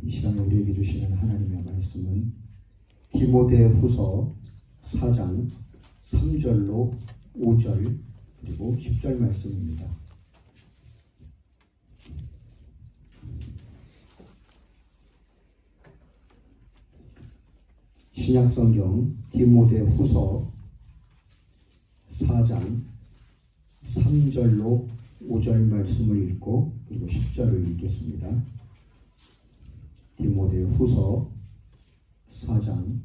이 시간에 우리에게 주시는 하나님의 말씀은 디모데후서 4장 3절로 5절 그리고 10절 말씀입니다. 신약성경 디모데후서 4장 3절로 5절 말씀을 읽고 그리고 10절을 읽겠습니다. 디모데후서 4장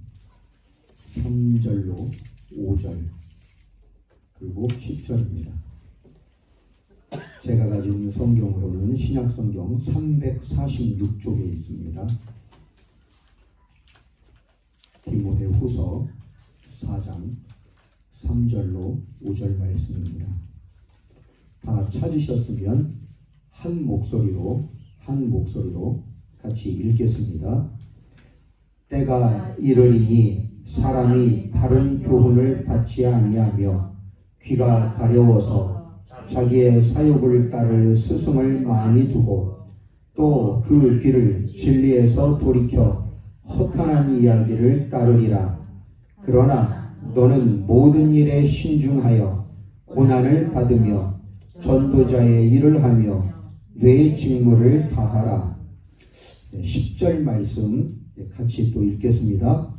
3절로 5절 그리고 10절입니다. 제가 가지고 있는 성경으로는 신약성경 346쪽에 있습니다. 디모데후서 4장 3절로 5절 말씀입니다. 다 찾으셨으면 한 목소리로 같이 읽겠습니다. 때가 이르리니 사람이 바른 교훈을 받지 아니하며 귀가 가려워서 자기의 사욕을 따를 스승을 많이 두고 또 그 귀를 진리에서 돌이켜 허탄한 이야기를 따르리라. 그러나 너는 모든 일에 신중하여 고난을 받으며 전도자의 일을 하며 뇌의 직무를 다하라. 10절 말씀 같이 또 읽겠습니다.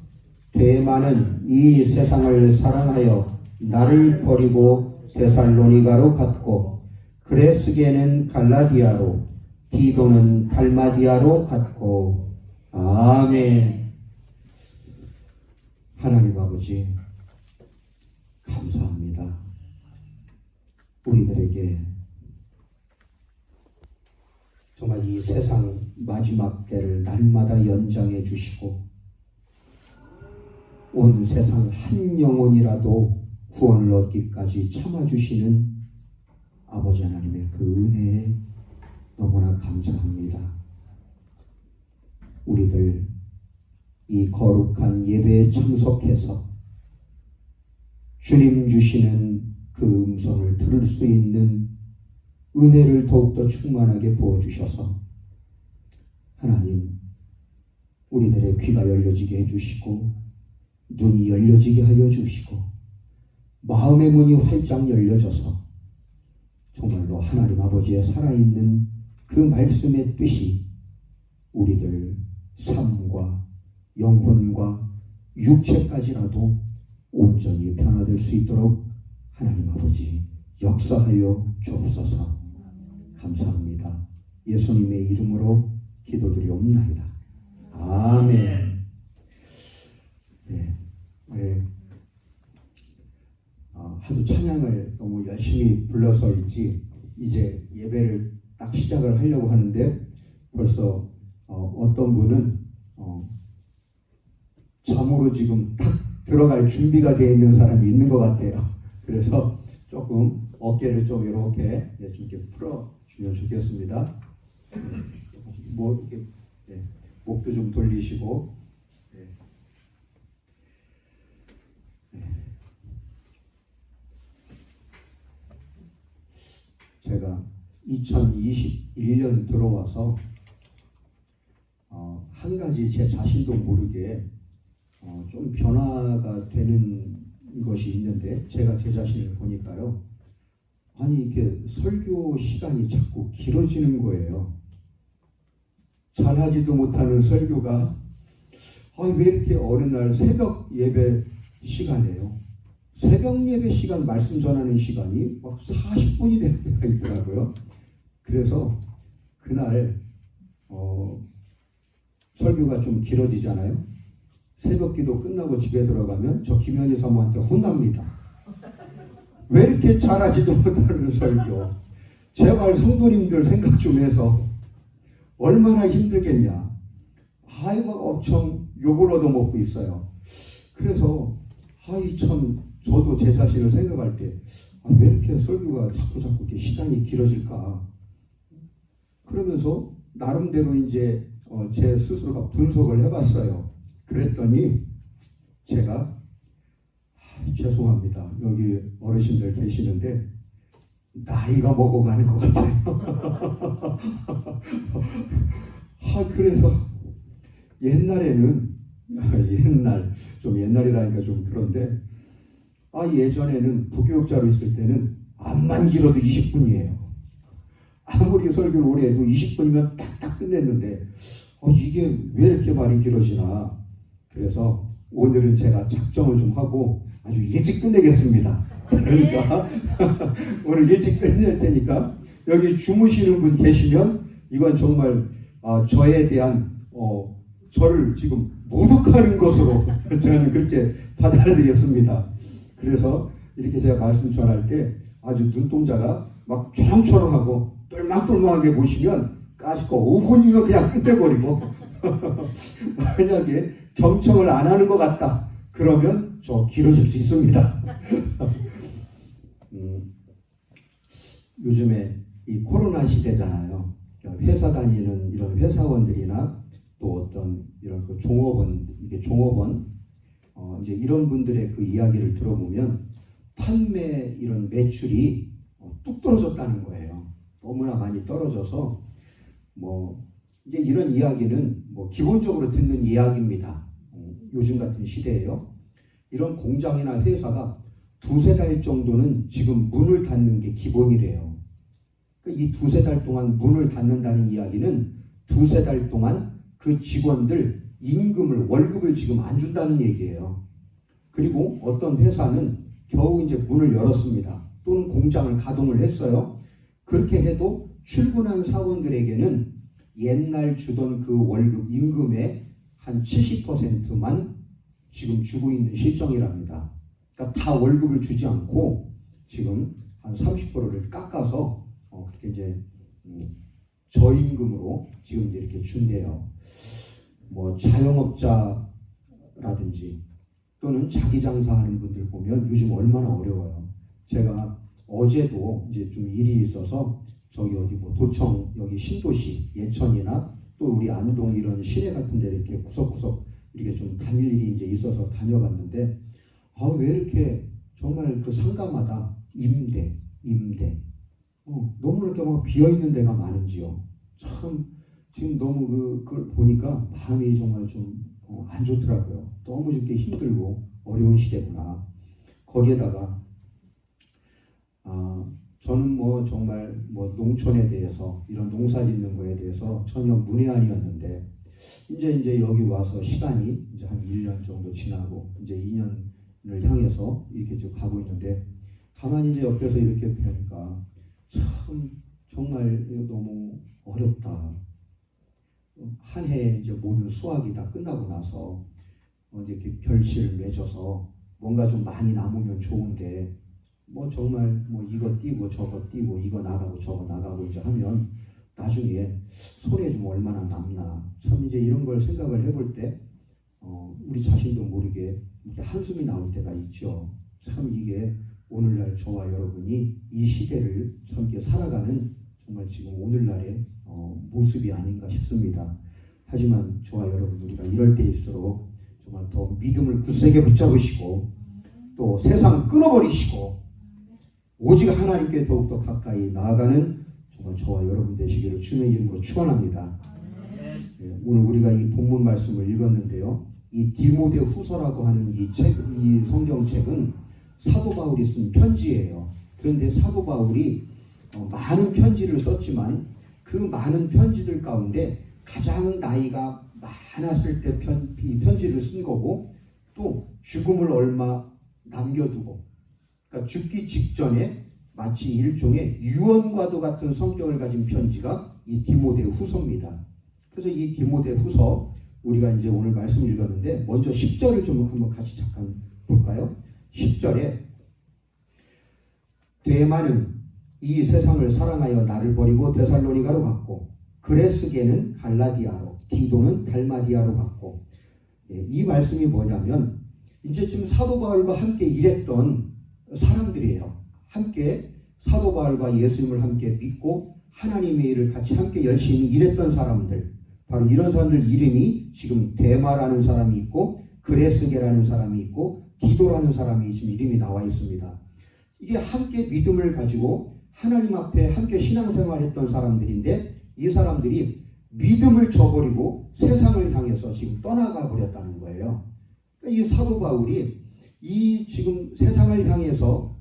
데마는 이 세상을 사랑하여 나를 버리고 데살로니가로 갔고 그레스게는 갈라디아로 디도는 달마디아로 갔고 아멘. 하나님 아버지 감사합니다. 우리들에게 정말 이 세상 마지막 때를 날마다 연장해 주시고 온 세상 한 영혼이라도 구원을 얻기까지 참아주시는 아버지 하나님의 그 은혜에 너무나 감사합니다. 우리들 이 거룩한 예배에 참석해서 주님 주시는 그 음성을 들을 수 있는 은혜를 더욱더 충만하게 부어주셔서 하나님 우리들의 귀가 열려지게 해주시고 눈이 열려지게 하여 주시고 마음의 문이 활짝 열려져서 정말로 하나님 아버지의 살아있는 그 말씀의 뜻이 우리들 삶과 영혼과 육체까지라도 온전히 변화될 수 있도록 하나님 아버지 역사하여 주옵소서. 감사합니다. 예수님의 이름으로 기도드리옵나이다. 아멘. 네. 하도 찬양을 너무 열심히 불러서인지 이제 예배를 딱 시작을 하려고 하는데 벌써 어떤 분은 잠으로 지금 탁 들어갈 준비가 되어 있는 사람이 있는 것 같아요. 그래서 조금 어깨를 좀 이렇게 좀 이렇게 풀어주면 좋겠습니다. 이렇게 목도 좀 돌리시고. 제가 2021년 들어와서 한 가지 제 자신도 모르게 좀 변화가 되는 것이 있는데 제가 제 자신을 보니까요. 아니 이렇게 설교 시간이 자꾸 길어지는 거예요. 잘하지도 못하는 설교가 왜 이렇게 어느 날 새벽 예배 시간이에요. 새벽 예배 시간 말씀 전하는 시간이 막 40분이 될 때가 있더라고요. 그래서 그날 설교가 좀 길어지잖아요. 새벽 기도 끝나고 집에 들어가면 저 김현희 사모한테 혼납니다. 왜 이렇게 잘하지도 못하는 설교. 제발 성도님들 생각 좀 해서 얼마나 힘들겠냐. 막 엄청 욕을 얻어먹고 있어요. 그래서 참 저도 제 자신을 생각할 때 왜 이렇게 설교가 자꾸 이렇게 시간이 길어질까. 그러면서 나름대로 이제 제 스스로가 분석을 해봤어요. 그랬더니 제가 죄송합니다. 여기 어르신들 계시는데 나이가 먹어가는 것 같아요. 그래서 옛날에는 좀 옛날이라니까 좀 그런데 예전에는 부교육자로 있을 때는 암만 길어도 20분이에요. 아무리 설교를 오래 해도 20분이면 딱딱 끝냈는데 이게 왜 이렇게 말이 길어지나. 그래서 오늘은 제가 작정을 좀 하고 아주 일찍 끝내겠습니다. 그러니까 오늘 일찍 끝낼 테니까 여기 주무시는 분 계시면 이건 정말 저에 대한 저를 지금 모독하는 것으로 저는 그렇게 받아들이겠습니다. 그래서 이렇게 제가 말씀 전할 때 아주 눈동자가 막 초롱초롱하고 똘망똘망하게 보시면 까짓거 5분이면 그냥 끝내버리고 만약에 경청을 안 하는 것 같다 그러면 저 길어질 수 있습니다. 요즘에 이 코로나 시대잖아요. 회사 다니는 이런 회사원들이나 또 어떤 이런 그 종업원 이제 이런 분들의 그 이야기를 들어보면 판매 이런 매출이 뚝 떨어졌다는 거예요. 너무나 많이 떨어져서 이제 이런 이야기는 기본적으로 듣는 이야기입니다. 요즘 같은 시대에요. 이런 공장이나 회사가 두세 달 정도는 지금 문을 닫는 게 기본이래요. 이 두세 달 동안 문을 닫는다는 이야기는 두세 달 동안 그 직원들 월급을 지금 안 준다는 얘기예요. 그리고 어떤 회사는 겨우 이제 문을 열었습니다. 또는 공장을 가동을 했어요. 그렇게 해도 출근한 사원들에게는 옛날 주던 그 월급 임금의 한 70%만 지금 주고 있는 실정이랍니다. 그러니까 다 월급을 주지 않고 지금 한 30%를 깎아서 그렇게 이제 저임금으로 지금 이제 이렇게 준대요. 자영업자라든지 또는 자기 장사하는 분들 보면 요즘 얼마나 어려워요. 제가 어제도 이제 좀 일이 있어서 저기 어디 도청 여기 신도시 예천이나 또 우리 안동 이런 시내 같은 데 이렇게 구석구석 이렇게 좀 다닐 일이 이제 있어서 다녀봤는데 왜 이렇게 정말 그 상가마다 임대 너무 이렇게 막 비어있는 데가 많은지요. 참 지금 너무 그걸 보니까 마음이 정말 좀 안 좋더라고요. 너무 이렇게 힘들고 어려운 시대구나. 거기에다가 저는 정말 농촌에 대해서 이런 농사 짓는 거에 대해서 전혀 문외한이었는데 이제 여기 와서 시간이 이제 한 1년 정도 지나고 이제 2년을 향해서 이렇게 좀 가고 있는데 가만히 이제 옆에서 이렇게 보니까 참 정말 너무 어렵다. 한 해 이제 모든 수확이 다 끝나고 나서 이제 이렇게 결실을 맺어서 뭔가 좀 많이 남으면 좋은데 정말 이거 띄고 저거 띄고 이거 나가고 저거 나가고 이제 하면 나중에 손에 좀 얼마나 남나. 참 이제 이런 걸 생각을 해볼 때 우리 자신도 모르게 이렇게 한숨이 나올 때가 있죠. 참 이게 오늘날 저와 여러분이 이 시대를 참 이렇게 살아가는 정말 지금 오늘날의 모습이 아닌가 싶습니다. 하지만 저와 여러분 우리가 이럴 때일수록 정말 더 믿음을 굳세게 붙잡으시고 또 세상 끊어버리시고 오직 하나님께 더욱더 가까이 나아가는 정말 저와 여러분 되시기를 주님의 이름으로 축원합니다. 오늘 우리가 이 본문 말씀을 읽었는데요. 이 디모데 후서라고 하는 이 성경책은 사도 바울이 쓴 편지예요. 그런데 사도 바울이 많은 편지를 썼지만 그 많은 편지들 가운데 가장 나이가 많았을 때 이 편지를 쓴 거고 또 죽음을 얼마 남겨두고 그러니까 죽기 직전에 마치 일종의 유언과도 같은 성격을 가진 편지가 이 디모데 후서입니다. 그래서 이 디모데 후서 우리가 이제 오늘 말씀을 읽었는데 먼저 10절을 좀 한번 같이 잠깐 볼까요? 10절에 데마는 이 세상을 사랑하여 나를 버리고 데살로니가로 갔고 그레스게는 갈라디아로 디도는 달마디아로 갔고 이 말씀이 뭐냐면 이제 지금 사도 바울과 함께 일했던 사람들이에요. 함께 사도 바울과 예수님을 함께 믿고 하나님의 일을 같이 함께 열심히 일했던 사람들 바로 이런 사람들 이름이 지금 데마라는 사람이 있고 그레스게라는 사람이 있고 디도라는 사람이 지금 이름이 나와 있습니다. 이게 함께 믿음을 가지고 하나님 앞에 함께 신앙생활했던 사람들인데 이 사람들이 믿음을 저버리고 세상을 향해서 지금 떠나가 버렸다는 거예요. 그러니까 이 사도 바울이 이 지금 세상을 향해서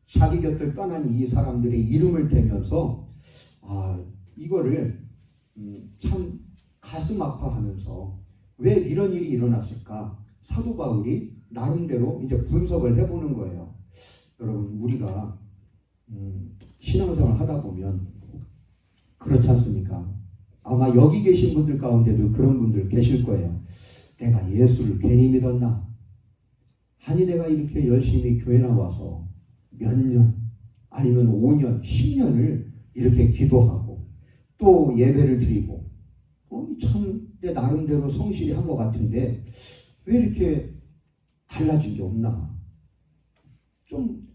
자기 곁을 떠난 이 사람들의 이름을 대면서 이거를 참 가슴 아파하면서 왜 이런 일이 일어났을까? 사도 바울이 나름대로 이제 분석을 해보는 거예요. 여러분, 우리가 신앙생활 하다 보면 그렇지 않습니까? 아마 여기 계신 분들 가운데도 그런 분들 계실 거예요. 내가 예수를 괜히 믿었나? 아니 내가 이렇게 열심히 교회 나와서 몇 년 아니면 5년, 10년을 이렇게 기도하고 또 예배를 드리고 참 내 나름대로 성실히 한 것 같은데 왜 이렇게 달라진 게 없나? 좀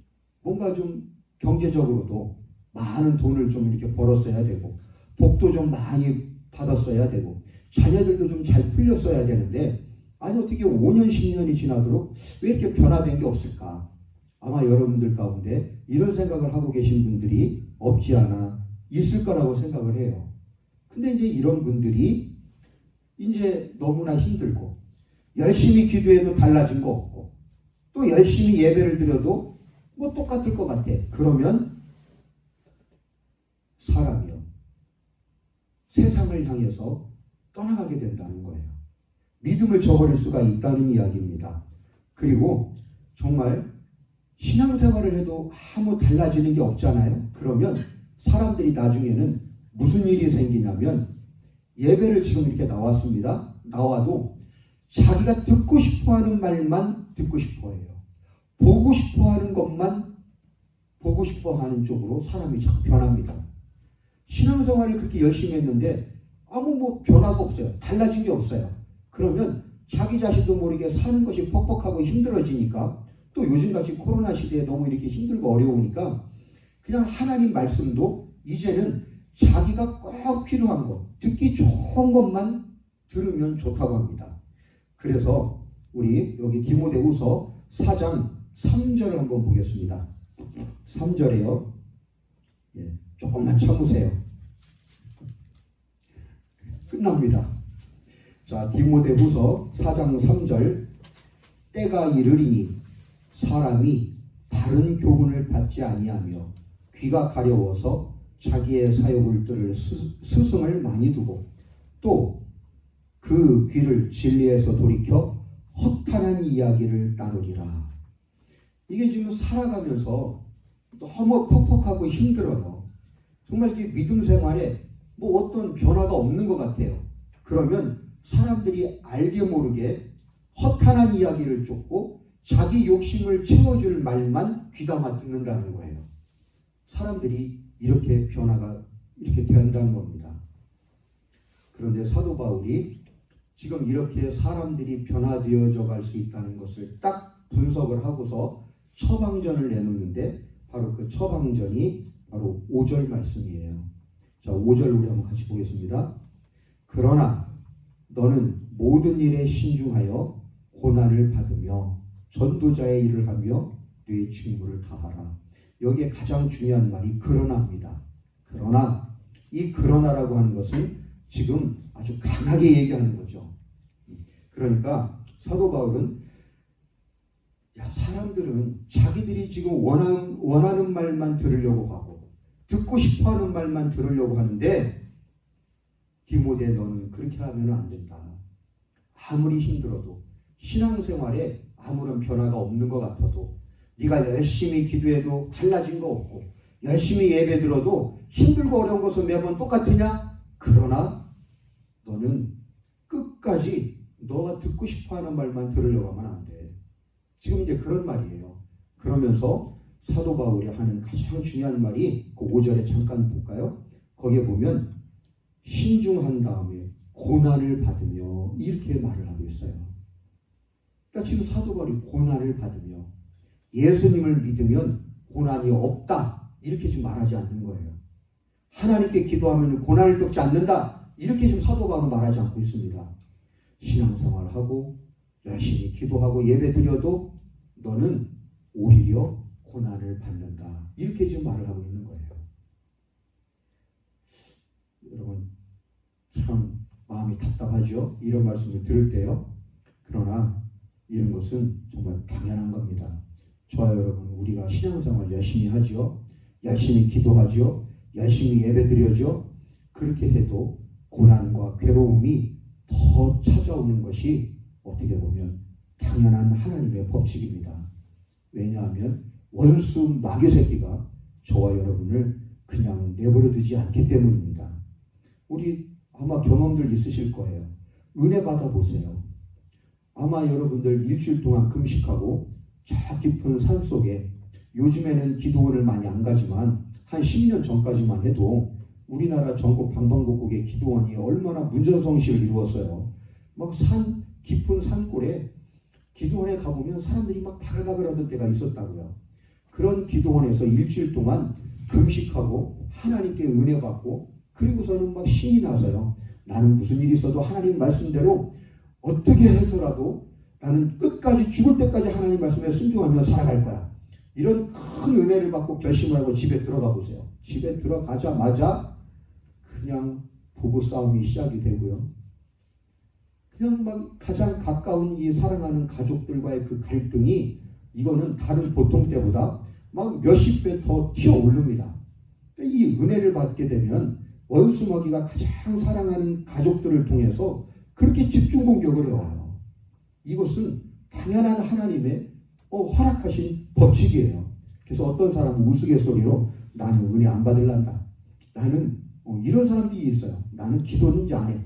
뭔가 좀 경제적으로도 많은 돈을 좀 이렇게 벌었어야 되고 복도 좀 많이 받았어야 되고 자녀들도 좀 잘 풀렸어야 되는데 아니 어떻게 5년 10년이 지나도록 왜 이렇게 변화된 게 없을까? 아마 여러분들 가운데 이런 생각을 하고 계신 분들이 없지 않아 있을 거라고 생각을 해요. 근데 이제 이런 분들이 이제 너무나 힘들고 열심히 기도해도 달라진 거 없고 또 열심히 예배를 드려도 뭐 똑같을 것 같아. 그러면 사람이요. 세상을 향해서 떠나가게 된다는 거예요. 믿음을 저버릴 수가 있다는 이야기입니다. 그리고 정말 신앙생활을 해도 아무 달라지는 게 없잖아요. 그러면 사람들이 나중에는 무슨 일이 생기냐면 예배를 지금 이렇게 나왔습니다. 나와도 자기가 듣고 싶어하는 말만 듣고 싶어해요. 보고 싶어하는 것만 보고 싶어하는 쪽으로 사람이 자꾸 변합니다. 신앙생활을 그렇게 열심히 했는데 아무 뭐 변화가 없어요. 달라진 게 없어요. 그러면 자기 자신도 모르게 사는 것이 퍽퍽하고 힘들어지니까 또 요즘같이 코로나 시대에 너무 이렇게 힘들고 어려우니까 그냥 하나님 말씀도 이제는 자기가 꼭 필요한 것, 듣기 좋은 것만 들으면 좋다고 합니다. 그래서 우리 여기 디모데후서 4장 3절을 한번 보겠습니다. 3절에요. 조금만 참으세요. 끝납니다. 자, 디모데후서 4장 3절 때가 이르리니 사람이 바른 교훈을 받지 아니하며 귀가 가려워서 자기의 사욕을 들을 스승을 많이 두고 또 그 귀를 진리에서 돌이켜 허탄한 이야기를 따르리라. 이게 지금 살아가면서 너무 퍽퍽하고 힘들어요. 정말 이게 믿음 생활에 뭐 어떤 변화가 없는 것 같아요. 그러면 사람들이 알게 모르게 허탄한 이야기를 쫓고 자기 욕심을 채워줄 말만 귀담아 듣는다는 거예요. 사람들이 이렇게 변화가 이렇게 된다는 겁니다. 그런데 사도 바울이 지금 이렇게 사람들이 변화되어져 갈 수 있다는 것을 딱 분석을 하고서 처방전을 내놓는데 바로 그 처방전이 바로 5절 말씀이에요. 자, 5절 우리 한번 같이 보겠습니다. 그러나 너는 모든 일에 신중하여 고난을 받으며 전도자의 일을 하며 네 직무를 다하라. 여기에 가장 중요한 말이 그러나입니다. 그러나 이 그러나라고 하는 것은 지금 아주 강하게 얘기하는 거죠. 그러니까 사도 바울은 사람들은 자기들이 지금 원하는 말만 들으려고 하고 듣고 싶어하는 말만 들으려고 하는데 디모데 너는 그렇게 하면 안 된다. 아무리 힘들어도 신앙생활에 아무런 변화가 없는 것 같아도 네가 열심히 기도해도 달라진 거 없고 열심히 예배 들어도 힘들고 어려운 것은 매번 똑같으냐? 그러나 너는 끝까지 너가 듣고 싶어하는 말만 들으려고 하면 안 돼. 지금 이제 그런 말이에요. 그러면서 사도 바울이 하는 가장 중요한 말이 그 5절에 잠깐 볼까요? 거기에 보면 신중한 다음에 고난을 받으며 이렇게 말을 하고 있어요. 그러니까 지금 사도 바울이 고난을 받으며 예수님을 믿으면 고난이 없다 이렇게 지금 말하지 않는 거예요. 하나님께 기도하면 고난을 겪지 않는다 이렇게 지금 사도 바울은 말하지 않고 있습니다. 신앙생활을 하고 열심히 기도하고 예배 드려도 너는 오히려 고난을 받는다 이렇게 지금 말을 하고 있는 거예요. 여러분 참 마음이 답답하죠. 이런 말씀을 들을 때요. 그러나 이런 것은 정말 당연한 겁니다. 저와 여러분, 우리가 신앙생활 열심히 하죠. 열심히 기도하죠. 열심히 예배드려죠. 그렇게 해도 고난과 괴로움이 더 찾아오는 것이 어떻게 보면 당연한 하나님의 법칙입니다. 왜냐하면 원수 마귀 새끼가 저와 여러분을 그냥 내버려 두지 않기 때문입니다. 우리 아마 경험들 있으실 거예요. 은혜 받아보세요. 아마 여러분들 일주일 동안 금식하고 저 깊은 산 속에, 요즘에는 기도원을 많이 안 가지만 한 10년 전까지만 해도 우리나라 전국 방방곡곡의 기도원이 얼마나 문전성시를 이루었어요. 막 깊은 산골에 기도원에 가보면 사람들이 막 바글바글 하던 때가 있었다고요. 그런 기도원에서 일주일 동안 금식하고 하나님께 은혜 받고, 그리고서는 막 신이 나서요. 나는 무슨 일이 있어도 하나님 말씀대로 어떻게 해서라도 나는 끝까지 죽을 때까지 하나님 말씀에 순종하며 살아갈 거야. 이런 큰 은혜를 받고 결심을 하고 집에 들어가 보세요. 집에 들어가자마자 그냥 부부 싸움이 시작이 되고요. 그냥 막 가장 가까운 이 사랑하는 가족들과의 그 갈등이, 이거는 다른 보통 때보다 막 몇십 배 더 튀어오릅니다. 이 은혜를 받게 되면 원수 마귀가 가장 사랑하는 가족들을 통해서 그렇게 집중 공격을 해와요. 이것은 당연한 하나님의 허락하신 법칙이에요. 그래서 어떤 사람은 우스갯소리로 나는 은혜 안 받을란다. 나는 이런 사람들이 있어요. 나는 기도는 이제 안 해.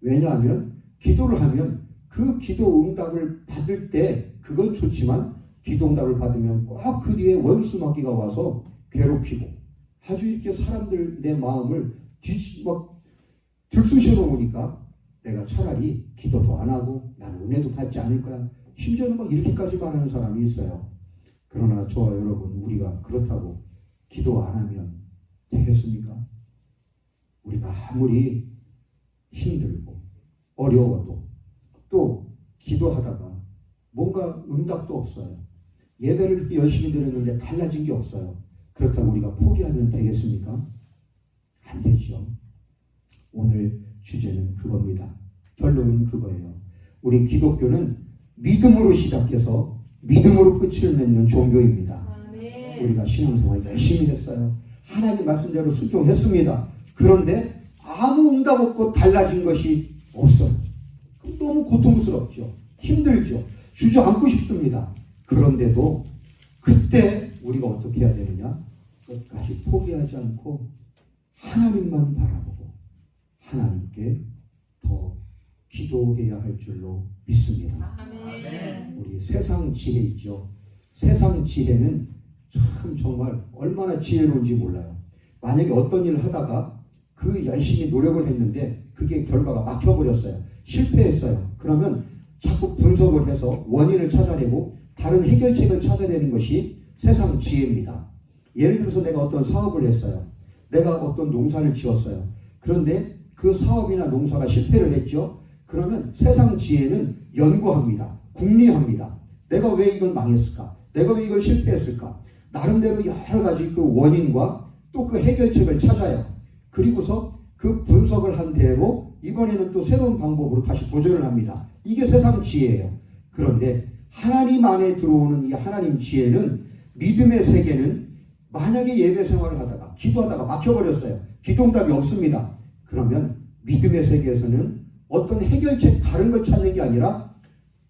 왜냐하면 기도를 하면 그 기도 응답을 받을 때 그건 좋지만, 기도 응답을 받으면 꼭 그 뒤에 원수 마귀가 와서 괴롭히고 아주 이렇게 사람들 내 마음을 막 들쑤셔 놓으니까 내가 차라리 기도도 안 하고 나는 은혜도 받지 않을 거야. 심지어는 막 이렇게까지 말하는 사람이 있어요. 그러나 저와 여러분, 우리가 그렇다고 기도 안 하면 되겠습니까? 우리가 아무리 힘들고 어려워도 또 기도하다가 뭔가 응답도 없어요. 예배를 그렇게 열심히 드렸는데 달라진 게 없어요. 그렇다고 우리가 포기하면 되겠습니까? 안 되죠. 오늘 주제는 그겁니다. 결론은 그거예요. 우리 기독교는 믿음으로 시작해서 믿음으로 끝을 맺는 종교입니다. 아멘. 우리가 신앙생활 열심히 했어요. 하나님 말씀대로 순종했습니다. 그런데 아무 응답 없고 달라진 것이 없어요. 그럼 너무 고통스럽죠. 힘들죠. 주저앉고 싶습니다. 그런데도 그때 우리가 어떻게 해야 되느냐? 끝까지 포기하지 않고 하나님만 바라보고 하나님께 더 기도해야 할 줄로 믿습니다. 아멘. 우리 세상 지혜 있죠. 세상 지혜는 참 정말 얼마나 지혜로운지 몰라요. 만약에 어떤 일을 하다가 그 열심히 노력을 했는데 그게 결과가 막혀버렸어요. 실패했어요. 그러면 자꾸 분석을 해서 원인을 찾아내고 다른 해결책을 찾아내는 것이 세상 지혜입니다. 예를 들어서 내가 어떤 사업을 했어요. 내가 어떤 농사를 지었어요. 그런데 그 사업이나 농사가 실패를 했죠. 그러면 세상 지혜는 연구합니다. 궁리합니다. 내가 왜 이걸 망했을까? 내가 왜 이걸 실패했을까? 나름대로 여러 가지 그 원인과 또 그 해결책을 찾아요. 그리고서 그 분석을 한 대로 이번에는 또 새로운 방법으로 다시 도전을 합니다. 이게 세상 지혜예요. 그런데 하나님 안에 들어오는 이 하나님 지혜는, 믿음의 세계는 만약에 예배 생활을 하다가 기도하다가 막혀버렸어요. 기도응답이 없습니다. 그러면 믿음의 세계에서는 어떤 해결책 다른 걸 찾는 게 아니라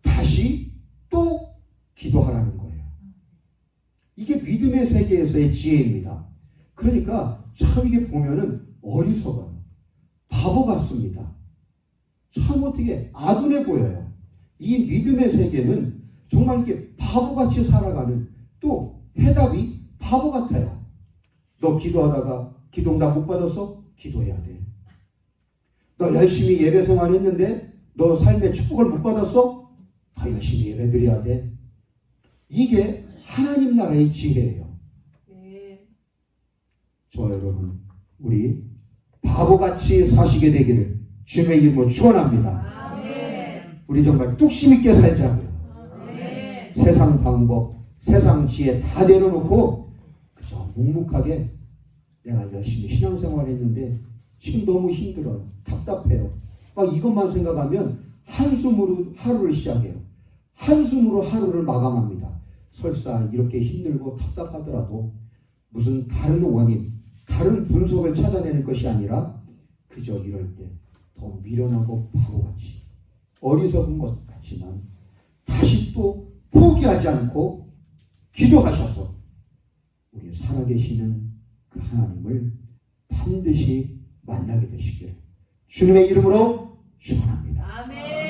다시 또 기도하라는 거예요. 이게 믿음의 세계에서의 지혜입니다. 그러니까 참 이게 보면은 어리석어요. 바보 같습니다. 참 어떻게 아둔해 보여요. 이 믿음의 세계는 정말 이렇게 바보같이 살아가는, 또 해답이 바보 같아요. 너 기도하다가 기도응답 못 받았어? 기도해야 돼. 너 열심히 예배 생활했는데 너 삶의 축복을 못 받았어? 더 열심히 예배 드려야 돼. 이게 하나님 나라의 지혜예요. 저와 여러분, 우리 바보같이 사시게 되기를 주님의 이름으로 축원합니다. 아멘. 우리 정말 뚝심 있게 살자고요. 아멘. 세상 방법, 세상 지혜 다 내려놓고 그저 묵묵하게 내가 열심히 신앙생활 했는데 지금 너무 힘들어요. 답답해요. 막 이것만 생각하면 한숨으로 하루를 시작해요. 한숨으로 하루를 마감합니다. 설사 이렇게 힘들고 답답하더라도 무슨 다른 원인, 다른 분석을 찾아내는 것이 아니라 그저 이럴 때 더 미련하고 바보같이 어리석은 것 같지만 다시 또 포기하지 않고 기도하셔서 우리 살아계시는 그 하나님을 반드시 만나게 되시길 주님의 이름으로 축원합니다. 아멘.